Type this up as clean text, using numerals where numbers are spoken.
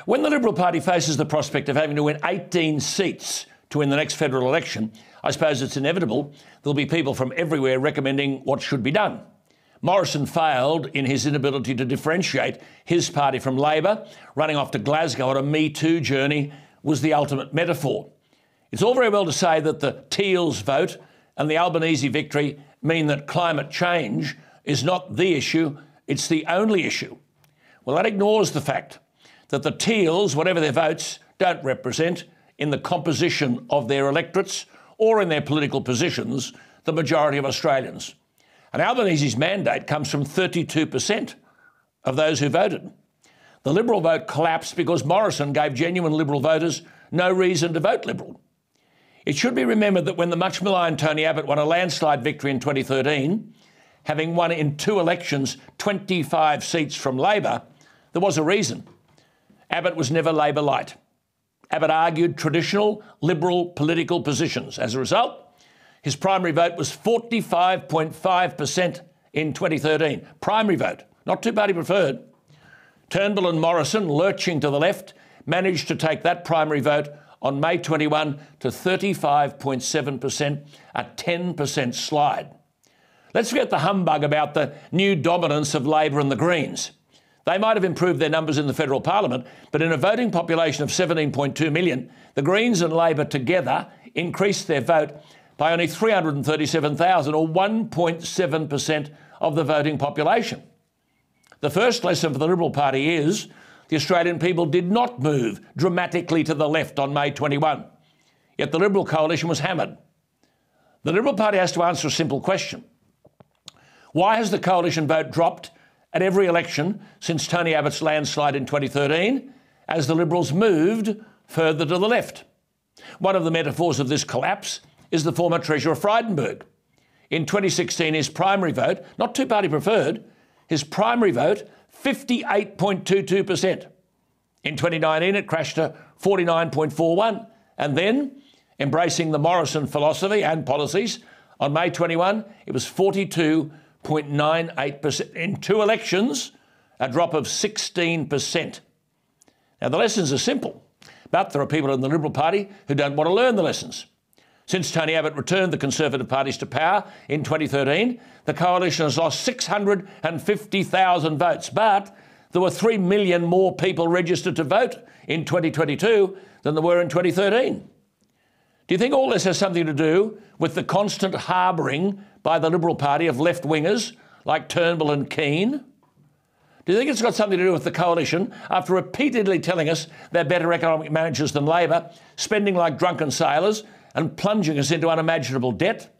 When the Liberal Party faces the prospect of having to win 18 seats to win the next federal election, I suppose it's inevitable there'll be people from everywhere recommending what should be done. Morrison failed in his inability to differentiate his party from Labor. Running off to Glasgow on a Me Too journey was the ultimate metaphor. It's all very well to say that the Teals vote and the Albanese victory mean that climate change is not the issue, it's the only issue. Well, that ignores the fact that the Teals, whatever their votes, don't represent in the composition of their electorates or in their political positions the majority of Australians. And Albanese's mandate comes from 32% of those who voted. The Liberal vote collapsed because Morrison gave genuine Liberal voters no reason to vote Liberal. It should be remembered that when the much maligned Tony Abbott won a landslide victory in 2013, having won in 2 elections 25 seats from Labor, there was a reason. Abbott was never Labor light. Abbott argued traditional Liberal political positions. As a result, his primary vote was 45.5% in 2013. Primary vote, not two-party preferred. Turnbull and Morrison, lurching to the left, managed to take that primary vote on May 21 to 35.7%, a 10% slide. Let's forget the humbug about the new dominance of Labor and the Greens. They might have improved their numbers in the federal parliament, but in a voting population of 17.2 million, the Greens and Labor together increased their vote by only 337,000, or 1.7% of the voting population. The first lesson for the Liberal Party is the Australian people did not move dramatically to the left on May 21, yet the Liberal coalition was hammered. The Liberal Party has to answer a simple question. Why has the coalition vote dropped at every election since Tony Abbott's landslide in 2013 as the Liberals moved further to the left? One of the metaphors of this collapse is the former Treasurer Frydenberg. In 2016, his primary vote, not two-party preferred, his primary vote, 58.22%. In 2019, it crashed to 49.41%. And then, embracing the Morrison philosophy and policies, on May 21, it was 42.98%. In 2 elections, a drop of 16%. Now, the lessons are simple, but there are people in the Liberal Party who don't want to learn the lessons. Since Tony Abbott returned the Conservative parties to power in 2013, the coalition has lost 650,000 votes, but there were 3 million more people registered to vote in 2022 than there were in 2013. Do you think all this has something to do with the constant harbouring by the Liberal Party of left-wingers like Turnbull and Keane? Do you think it's got something to do with the coalition, after repeatedly telling us they're better economic managers than Labor, spending like drunken sailors and plunging us into unimaginable debt?